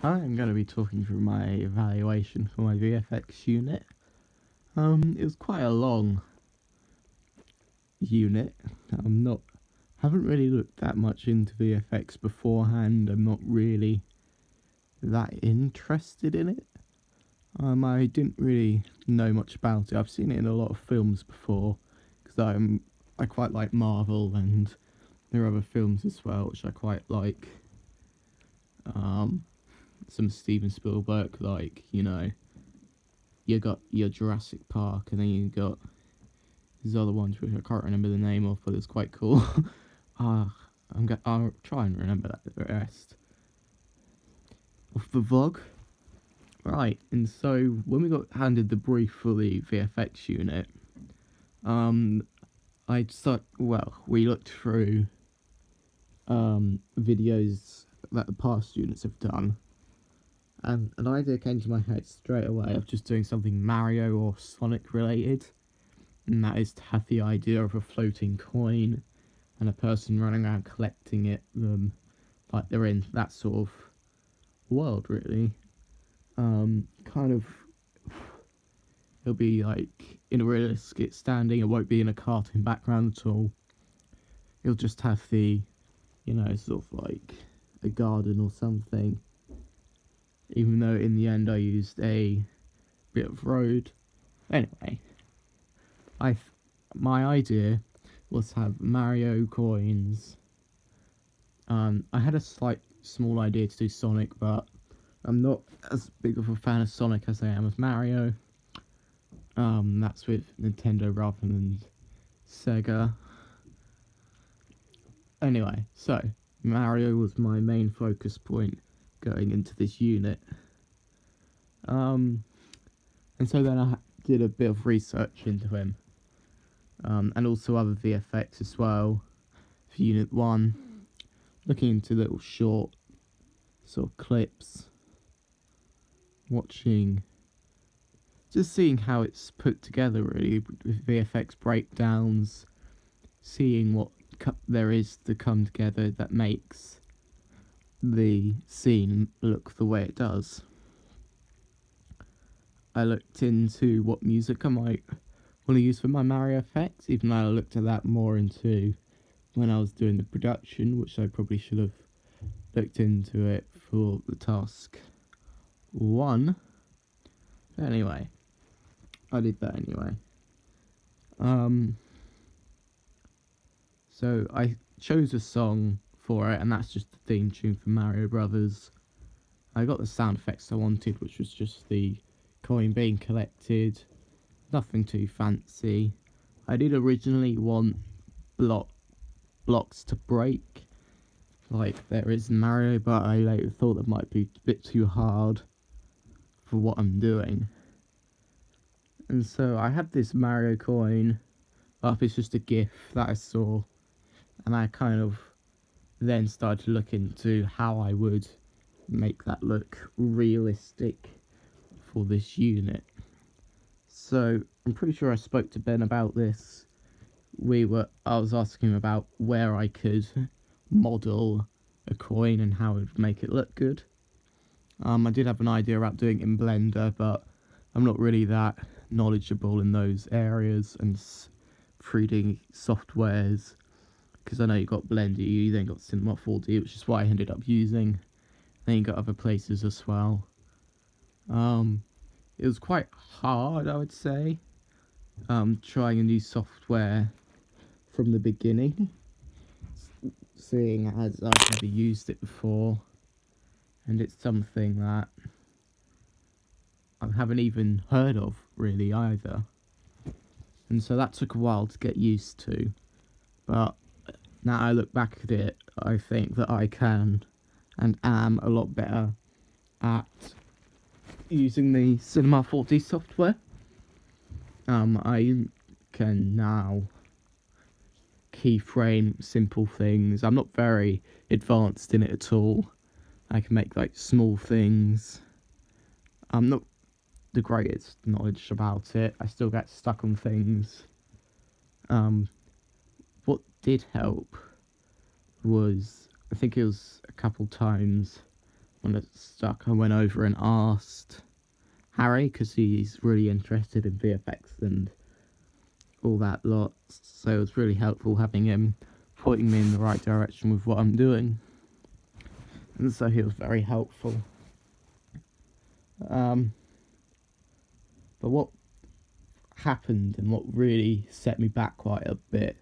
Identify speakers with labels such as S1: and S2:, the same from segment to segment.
S1: I'm going to be talking through my evaluation for my VFX unit. It was quite a long unit. Haven't really looked that much into VFX beforehand. I'm not really that interested in it. I didn't really know much about it. I've seen it in a lot of films before, because I quite like Marvel, and there are other films as well which I quite like. Some Steven Spielberg, like, you got your Jurassic Park, and then you got these other ones which I can't remember the name of, but it's quite cool. I'll try and remember the rest of the vlog. Right, and so when we got handed the brief for the VFX unit, we looked through videos that the past students have done, and an idea came to my head straight away of just doing something Mario or Sonic related, and that is to have the idea of a floating coin and a person running around collecting it, like they're in that sort of world, really. It'll be like in a realistic standing, it won't be in a cartoon background at all. It'll just have the, sort of like a garden or something. Even though in the end I used a bit of road. Anyway, my idea was to have Mario coins. I had a small idea to do Sonic, but I'm not as big of a fan of Sonic as I am of Mario. That's with Nintendo rather than Sega. Anyway, so Mario was my main focus point going into this unit. And so then I did a bit of research into him, and also other VFX as well for Unit 1, looking into little short sort of clips, just seeing how it's put together, really, with VFX breakdowns, seeing what there is to come together that makes the scene look the way it does. I looked into what music I might want to use for my Mario effects, even though I looked at that more into when I was doing the production, which I probably should have looked into it for the task 1. Anyway, I did that anyway. So I chose a song for it, and that's just the theme tune for Mario Brothers. I got the sound effects I wanted, which was just the coin being collected, nothing too fancy. I did originally want blocks to break, like there is in Mario, but I later thought that might be a bit too hard for what I'm doing. And so I had this Mario coin up. It's just a GIF that I saw, and I kind of then started to look into how I would make that look realistic for this unit. So I'm pretty sure I spoke to Ben about this. I was asking him about where I could model a coin and how it would make it look good. I did have an idea about doing it in Blender, but I'm not really that knowledgeable in those areas and 3D softwares, because I know you got Blender, you then got Cinema 4D, which is what I ended up using. Then you got other places as well. It was quite hard, I would say, trying a new software from the beginning, seeing as I've never used it before, and it's something that I haven't even heard of really either. And so that took a while to get used to, but now I look back at it, I think that I can and am a lot better at using the Cinema 4D software. I can now keyframe simple things. I'm not very advanced in it at all. I can make like small things. I'm not the greatest knowledge about it. I still get stuck on things. What did help was, I think it was a couple times when it's stuck, I went over and asked Harry, because he's really interested in VFX and all that lot, so it was really helpful having him pointing me in the right direction with what I'm doing, and so he was very helpful. But what happened and what really set me back quite a bit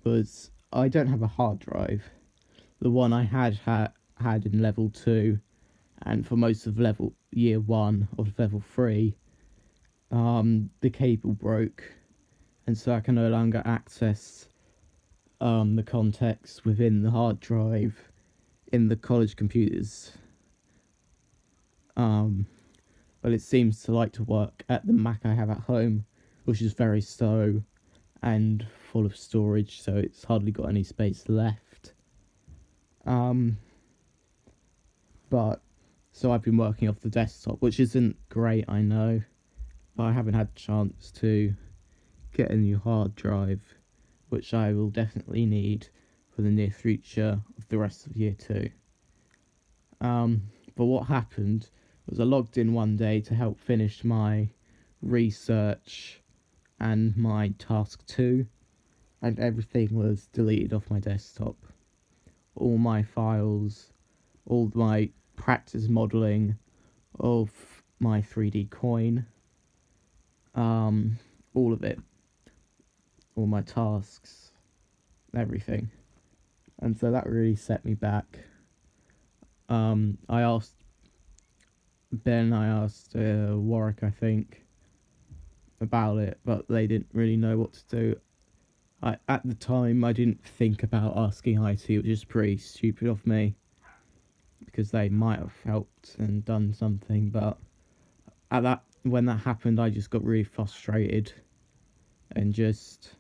S1: was I don't have a hard drive. The one I had in level 2 and for most of year 1 of level 3, the cable broke, and so I can no longer access the context within the hard drive in the college computers. But it seems to like to work at the Mac I have at home, which is very slow and full of storage, so it's hardly got any space left. But so I've been working off the desktop, which isn't great, I know, but I haven't had a chance to get a new hard drive, which I will definitely need for the near future of the rest of year 2. But what happened was I logged in one day to help finish my research and my task 2, and everything was deleted off my desktop. All my files, all my practice modelling of my 3D coin, all of it, all my tasks, everything. And so that really set me back. I asked Warwick, I think, about it, but they didn't really know what to do. At the time, I didn't think about asking IT, which is pretty stupid of me, because they might have helped and done something, but when that happened, I just got really frustrated and just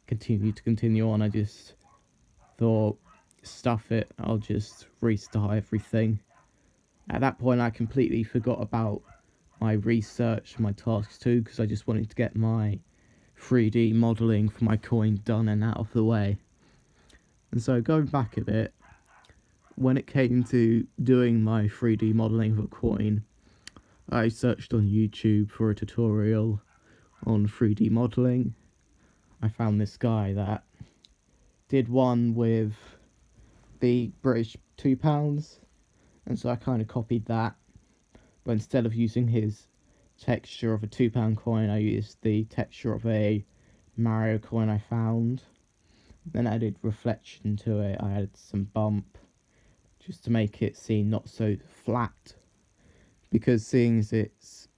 S1: continue on. I just thought, stuff it, I'll just restart everything. At that point, I completely forgot about my research, my tasks too, because I just wanted to get my 3D modelling for my coin done and out of the way. And so going back a bit, when it came to doing my 3D modelling of a coin, I searched on YouTube for a tutorial on 3D modelling. I found this guy that did one with the British £2, and so I kind of copied that, but instead of using his texture of a £2 coin, I used the texture of a Mario coin I found. Then I added reflection to it. I added some bump just to make it seem not so flat, because seeing as it's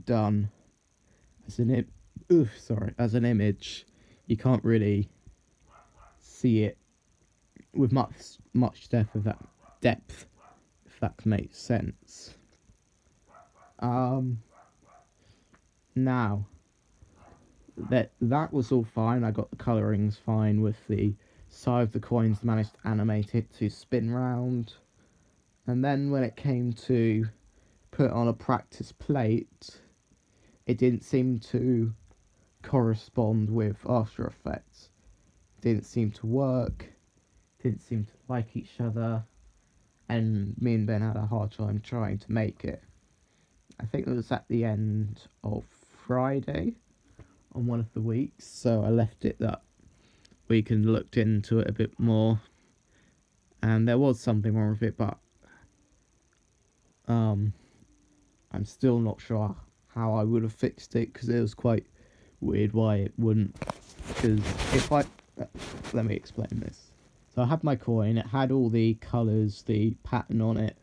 S1: done as an image, you can't really see it with much depth, if that makes sense. Now that was all fine. I got the colorings fine with the side of the coins, managed to animate it to spin round, and then when it came to put on a practice plate, it didn't seem to correspond with After Effects. It didn't seem to work, didn't seem to like each other, and me and Ben had a hard time trying to make it. I think it was at the end of Friday on one of the weeks, so I left it that week and looked into it a bit more, and there was something wrong with it, but I'm still not sure how I would have fixed it, because it was quite weird why it wouldn't. Because let me explain this. So I had my coin, it had all the colours, the pattern on it,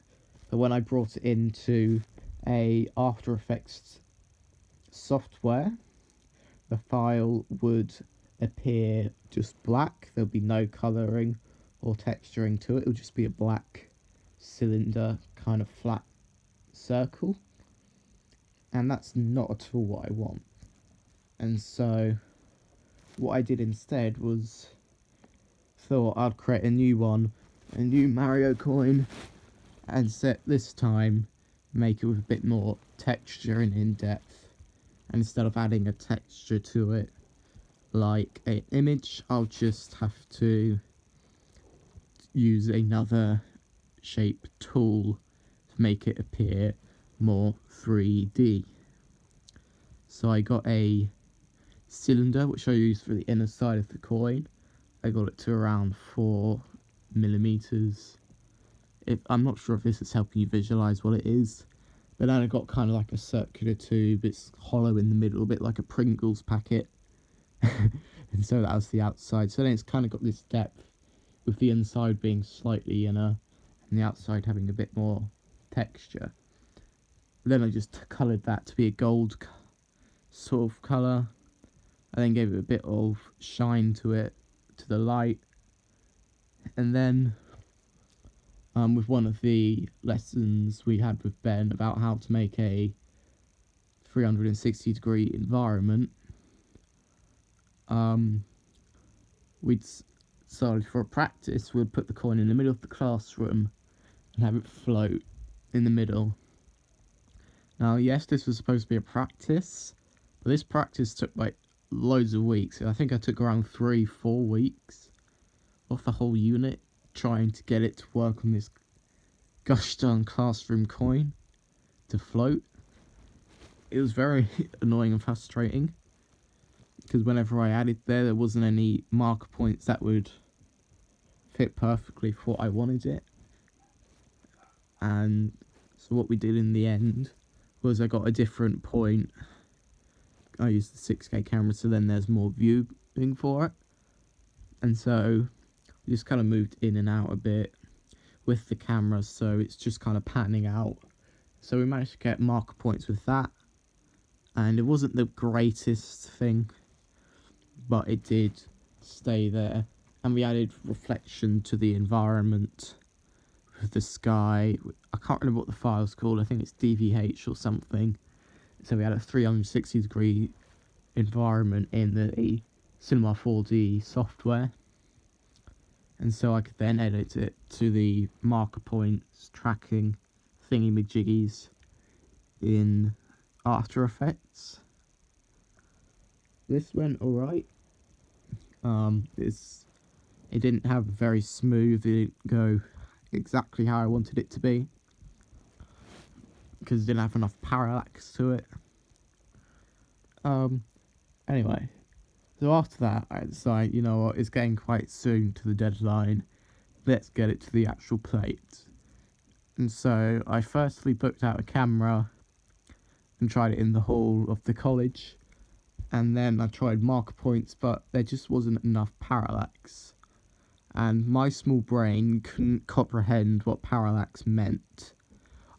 S1: but when I brought it into a After Effects software, the file would appear just black. There'll be no colouring or texturing to it. It'll just be a black cylinder, kind of flat circle, and that's not at all what I want. And so what I did instead was thought I'd create a new Mario coin, and set this time make it with a bit more texture and in-depth, and instead of adding a texture to it like an image, I'll just have to use another shape tool to make it appear more 3D. So I got a cylinder which I used for the inner side of the coin. I got it to around 4mm. I'm not sure if this is helping you visualize what it is, but then I got kind of like a circular tube. It's hollow in the middle, a bit like a Pringles packet. And so that was the outside. So then it's kind of got this depth, with the inside being slightly inner and the outside having a bit more texture. Then I just coloured that to be a gold sort of colour. I then gave it a bit of shine to it, to the light. And then with one of the lessons we had with Ben about how to make a 360-degree environment, we'd decided for a practice we'd put the coin in the middle of the classroom and have it float in the middle. Now, yes, this was supposed to be a practice, but this practice took like loads of weeks. I think I took around 3-4 weeks off the whole unit trying to get it to work on this gosh darn classroom coin to float. It was very annoying and frustrating, because whenever I added there wasn't any marker points that would fit perfectly for what I wanted it. And so what we did in the end was I got a different point. I used the 6K camera, so then there's more viewing for it. And so we just kind of moved in and out a bit with the camera, so it's just kind of panning out. So we managed to get marker points with that. And it wasn't the greatest thing, but it did stay there. And we added reflection to the environment with the sky. I can't remember what the file's called. I think it's DVH or something. So we had a 360-degree environment in the Cinema 4D software. And so I could then edit it to the marker points, tracking, thingy-majiggies in After Effects. This went alright. It didn't have very smooth, it didn't go exactly how I wanted it to be, because it didn't have enough parallax to it. Anyway, so after that I decided, you know what, it's getting quite soon to the deadline, let's get it to the actual plate. And so I firstly booked out a camera and tried it in the hall of the college, and then I tried marker points, but there just wasn't enough parallax, and my small brain couldn't comprehend what parallax meant.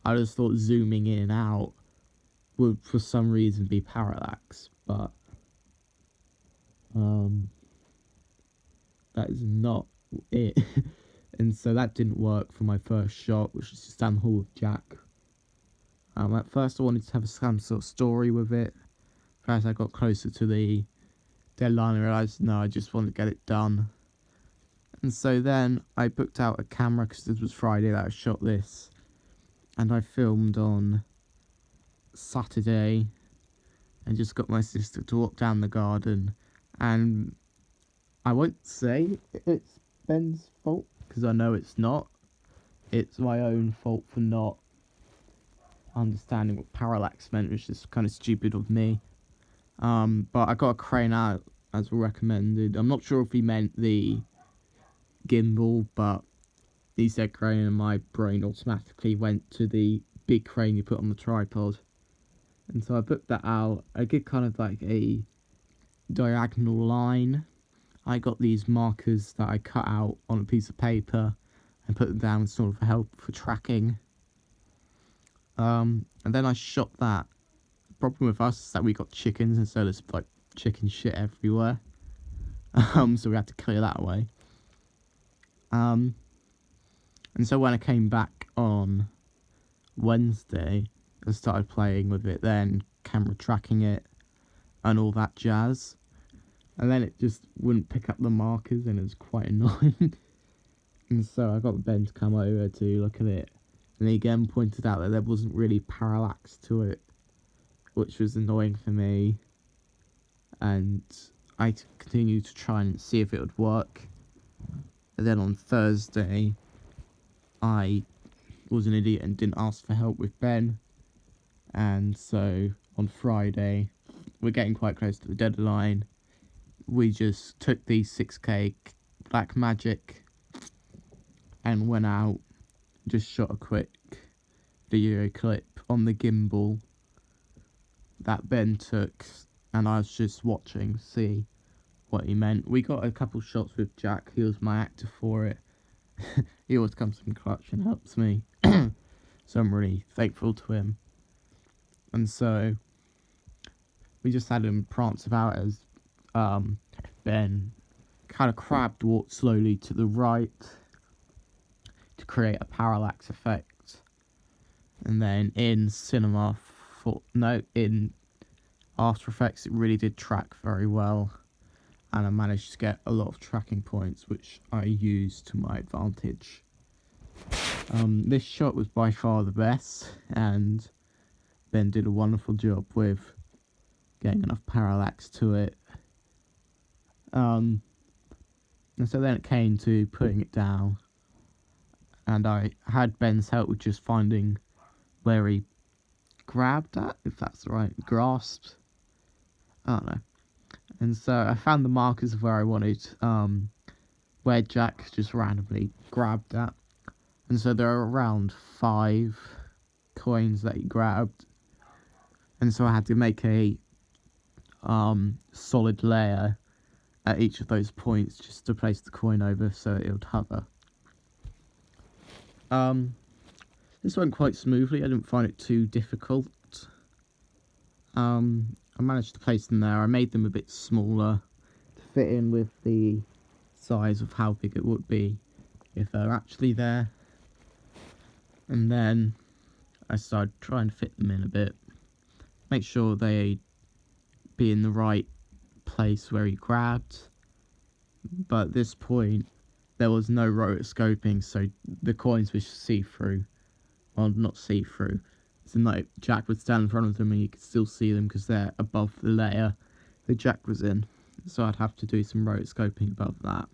S1: I just thought zooming in and out would for some reason be parallax, but that is not it. And so that didn't work for my first shot, which was just down the hall with Jack. At first I wanted to have some sort of story with it. As I got closer to the deadline, I realised, no, I just want to get it done. And so then I booked out a camera, because this was Friday that I shot this. And I filmed on Saturday, and just got my sister to walk down the garden. And I won't say it's Ben's fault, because I know it's not. It's my own fault for not understanding what parallax meant, which is kind of stupid of me. But I got a crane out as recommended. I'm not sure if he meant the gimbal, but he said crane, and my brain automatically went to the big crane you put on the tripod. And so I booked that out. I did kind of like a diagonal line. I got these markers that I cut out on a piece of paper and put them down sort of for help for tracking. And then I shot that. The problem with us is that we got chickens, and so there's like chicken shit everywhere. So we had to clear that away. And so when I came back on Wednesday, I started playing with it then, camera tracking it, and all that jazz. And then it just wouldn't pick up the markers, and it was quite annoying. And so I got Ben to come over to look at it, and he again pointed out that there wasn't really parallax to it, which was annoying for me. And I continued to try and see if it would work. And then on Thursday, I was an idiot and didn't ask for help with Ben. And so on Friday, we're getting quite close to the deadline. We just took the 6K Black Magic and went out, just shot a quick video clip on the gimbal that Ben took, and I was just watching to see what he meant. We got a couple shots with Jack, he was my actor for it. He always comes in clutch and helps me, so I'm really thankful to him. And so we just had him prance about as Ben kind of crab walked slowly to the right to create a parallax effect. And then in in After Effects, it really did track very well, and I managed to get a lot of tracking points, which I used to my advantage. This shot was by far the best, and Ben did a wonderful job with getting enough parallax to it. And so then it came to putting it down, and I had Ben's help with just finding where he grabbed at, if that's right, grasped. I don't know. And so I found the markers of where I wanted, where Jack just randomly grabbed at. And so there are around 5 coins that he grabbed. And so I had to make a solid layer at each of those points just to place the coin over so it would hover. This went quite smoothly. I didn't find it too difficult. I managed to place them there. I made them a bit smaller to fit in with the size of how big it would be if they're actually there. And then I started trying to fit them in a bit. Make sure they be in the right place where he grabbed. But at this point, there was no rotoscoping, so the coins were see-through. Well, not see-through. So like Jack would stand in front of them and you could still see them because they're above the layer that Jack was in. So I'd have to do some rotoscoping above that.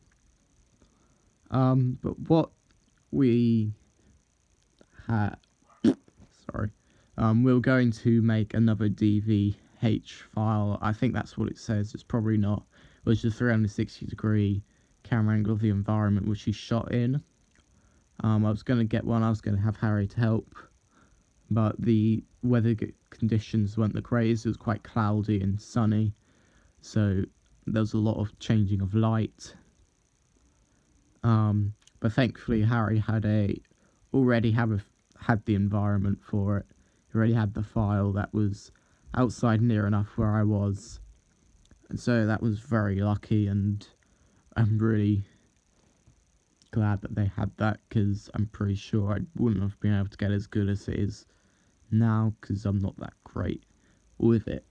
S1: But what we had... Sorry. We were going to make another DVH file. I think that's what it says. It's probably not. It was just 360-degree camera angle of the environment which he shot in. I was going to get one. I was going to have Harry to help. But the weather conditions weren't the greatest. It was quite cloudy and sunny, so there was a lot of changing of light. But thankfully, Harry had already had the environment for it. He already had the file that was outside near enough where I was, and so that was very lucky. And I'm really glad that they had that, because I'm pretty sure I wouldn't have been able to get as good as it is now, because I'm not that great with it.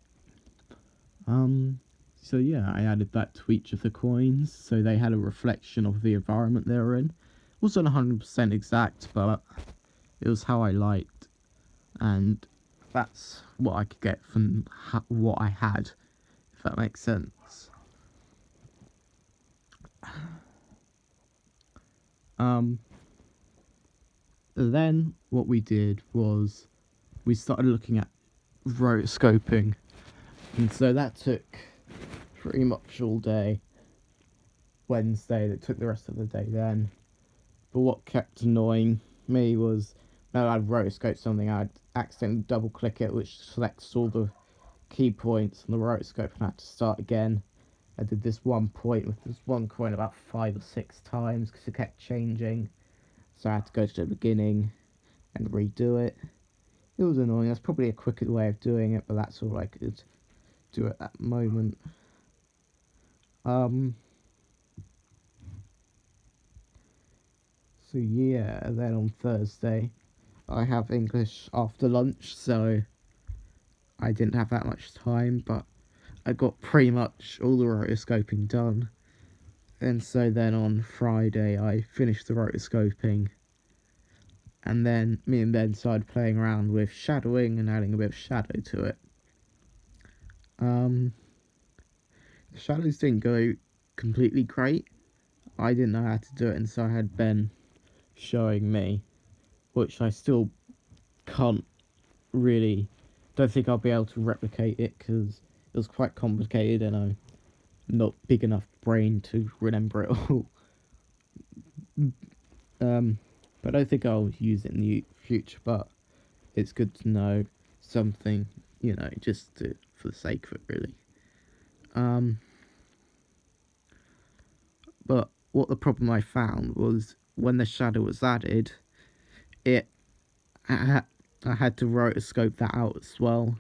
S1: So yeah, I added that to each of the coins, so they had a reflection of the environment they were in. It wasn't 100% exact, but it was how I liked, and that's what I could get from what I had, if that makes sense. Then what we did was we started looking at rotoscoping, and so that took pretty much all day Wednesday. That took the rest of the day then. But what kept annoying me was, now I'd rotoscope something, I'd accidentally double click it, which selects all the key points on the rotoscope, and I had to start again. I did this one point with this one coin about 5 or 6 times because it kept changing, so I had to go to the beginning and redo it. It was annoying. That's probably a quicker way of doing it, but that's all I could do at that moment. So yeah, then on Thursday I have English after lunch, so I didn't have that much time, but I got pretty much all the rotoscoping done. And so then on Friday I finished the rotoscoping, and then me and Ben started playing around with shadowing and adding a bit of shadow to it. The shadows didn't go completely great. I didn't know how to do it, and so I had Ben showing me. which I still can't really, don't think I'll be able to replicate it because it was quite complicated and I'm not big enough brain to remember it all. But I don't think I'll use it in the future, but it's good to know something, just for the sake of it, really. But what the problem I found was when the shadow was added, it I had to rotoscope that out as well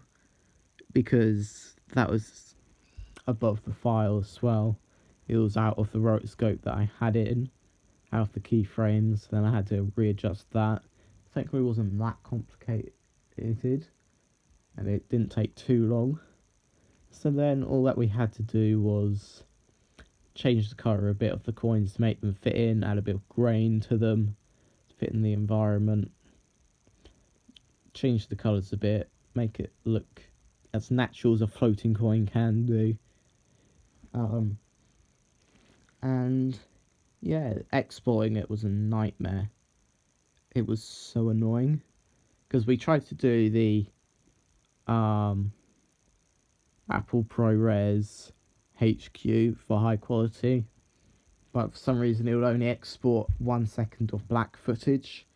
S1: because that was above the file as well. It was out of the rotoscope that I had it in, out of the keyframes. Then I had to readjust that. Technically, it wasn't that complicated, and it didn't take too long. So then all that we had to do was change the colour a bit of the coins to make them fit in, add a bit of grain to them to fit in the environment, change the colours a bit, make it look as natural as a floating coin can do. And yeah, exporting it was a nightmare. It was so annoying because we tried to do the Apple ProRes HQ for high quality, but for some reason it would only export 1 second of black footage,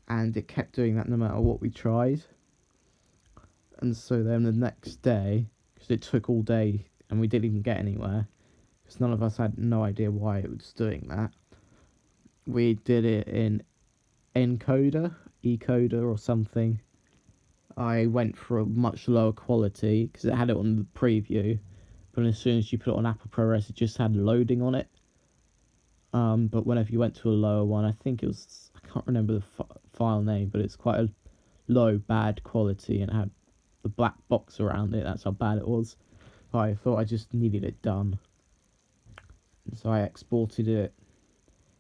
S1: and it kept doing that no matter what we tried. And so then the next day, because it took all day and we didn't even get anywhere, because none of us had no idea why it was doing that, we did it in ecoder or something. I went for a much lower quality because it had it on the preview, but as soon as you put it on Apple ProRes, it just had loading on it. But whenever you went to a lower one, I think it was, I can't remember the file name, but it's quite a low, bad quality, and it had the black box around it. That's how bad it was. But I thought I just needed it done, and so I exported it.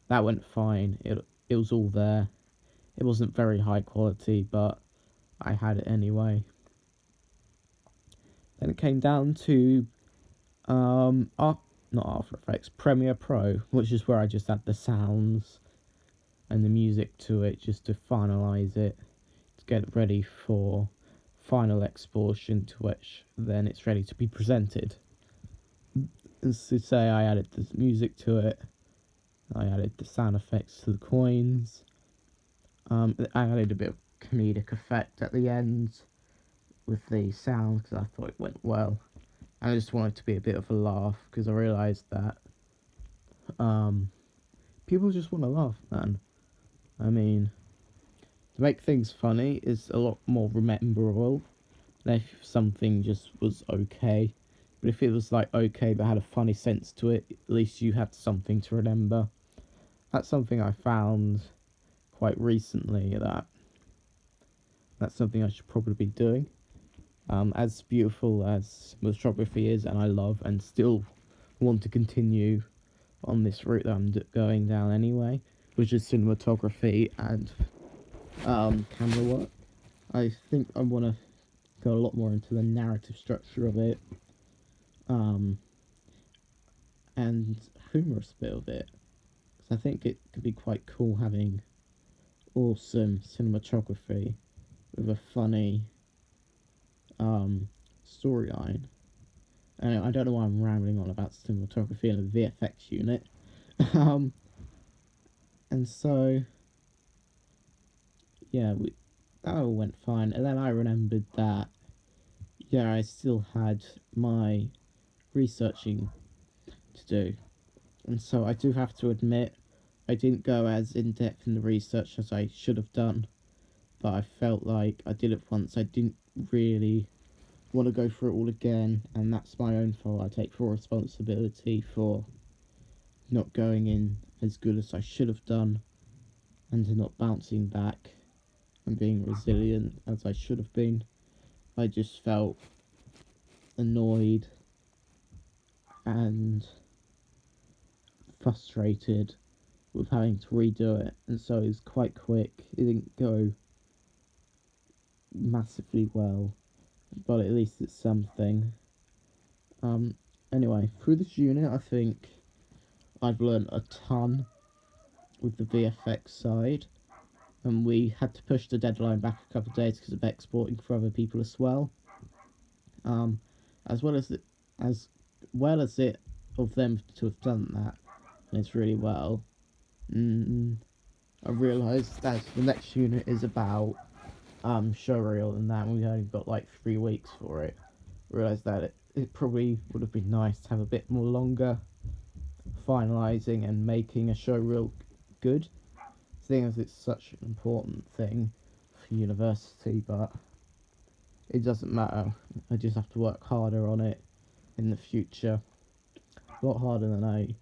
S1: That went fine. It was all there. It wasn't very high quality, but I had it anyway. Then it came down to not After Effects, Premiere Pro, which is where I just add the sounds and the music to it just to finalise it, to get it ready for final exportation, to which then it's ready to be presented. As to say, I added the music to it, I added the sound effects to the coins, I added a bit of comedic effect at the end with the sound because I thought it went well. I just wanted to be a bit of a laugh because I realised that people just want to laugh, man. I mean, to make things funny is a lot more rememberable than if something just was okay. But if it was like okay but had a funny sense to it, at least you had something to remember. That's something I found quite recently, that's something I should probably be doing. As beautiful as cinematography is, and I love and still want to continue on this route that I'm going down anyway, which is cinematography and camera work. I think I want to go a lot more into the narrative structure of it, and humorous bit of it, because I think it could be quite cool having awesome cinematography with a funny storyline. And I don't know why I'm rambling on about cinematography and a VFX unit. And so, yeah, that all went fine. And then I remembered that, yeah, I still had my researching to do. And so I do have to admit, I didn't go as in-depth in the research as I should have done. But I felt like I did it once. I didn't really want to go through it all again, and that's my own fault. I take full responsibility for not going in as good as I should have done, and to not bouncing back and being resilient as I should have been. I just felt annoyed and frustrated with having to redo it, and so it was quite quick. It didn't go massively well, but at least it's something. Anyway, through this unit, I think I've learned a ton with the VFX side, and we had to push the deadline back a couple of days because of exporting for other people as well. Um, as well as as well as it of them to have done that, and it's really well. I realised that the next unit is about showreel and that, and we only got like 3 weeks for it. Realised that it probably would have been nice to have a bit more longer finalising and making a showreel good, seeing as it's such an important thing for university, but it doesn't matter. I just have to work harder on it in the future. A lot harder than I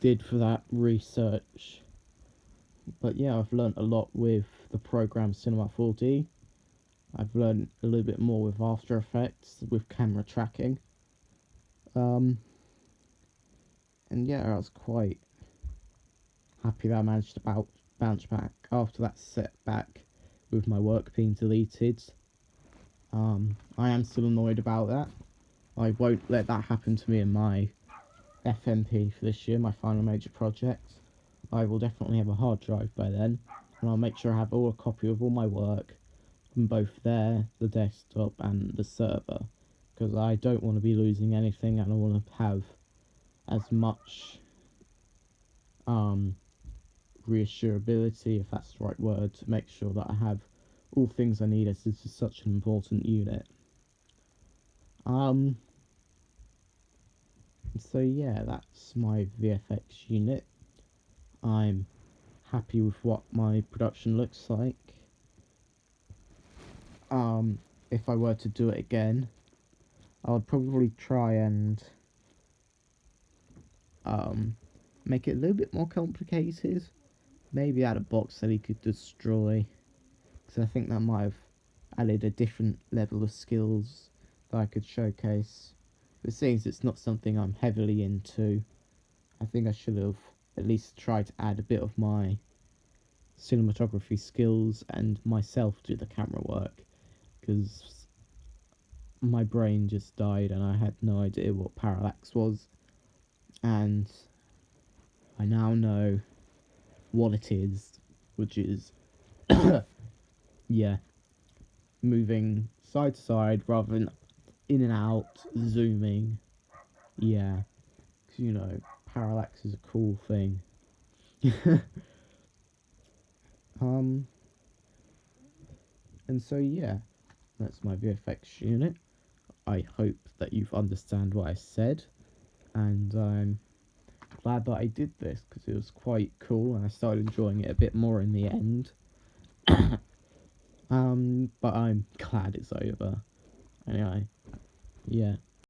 S1: did for that research. But yeah, I've learnt a lot with the program Cinema 4D. I've learned a little bit more with After Effects, with camera tracking. And yeah, I was quite happy that I managed to bounce back after that setback with my work being deleted. I am still annoyed about that. I won't let that happen to me in my FMP for this year, my final major project. I will definitely have a hard drive by then, and I'll make sure I have a copy of all my work from both there, the desktop, and the server, because I don't want to be losing anything, and I want to have as much reassurability, if that's the right word, to make sure that I have all things I need, as this is such an important unit. So yeah, that's my VFX unit. I'm happy with what my production looks like. If I were to do it again, I would probably try and make it a little bit more complicated. Maybe add a box that he could destroy, because I think that might have added a different level of skills that I could showcase. But seeing as it's not something I'm heavily into, I think I should have at least tried to add a bit of my cinematography skills and myself do the camera work, because my brain just died and I had no idea what parallax was, and I now know what it is, which is yeah, moving side to side rather than in and out, zooming. Yeah, 'cause, you know, parallax is a cool thing. And so yeah, that's my VFX unit. I hope that you've understand what I said, and I'm glad that I did this because it was quite cool and I started enjoying it a bit more in the end. But I'm glad it's over. Anyway, yeah.